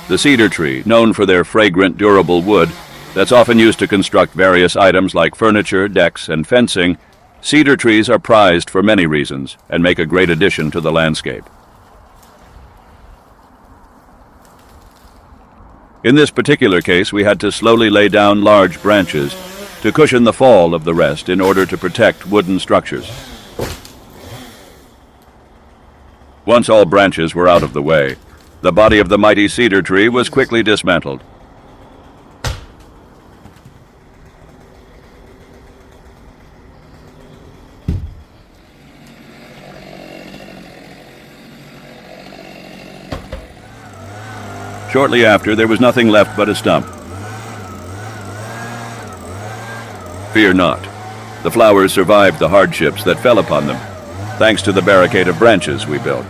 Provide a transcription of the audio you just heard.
The cedar tree, known for their fragrant, durable wood that's often used to construct various items like furniture, decks, and fencing, cedar trees are prized for many reasons and make a great addition to the landscape. In this particular case, we had to slowly lay down large branches to cushion the fall of the rest in order to protect wooden structures. Once all branches were out of the way, the body of the mighty cedar tree was quickly dismantled. Shortly after, there was nothing left but a stump. Fear not. The flowers survived the hardships that fell upon them, thanks to the barricade of branches we built.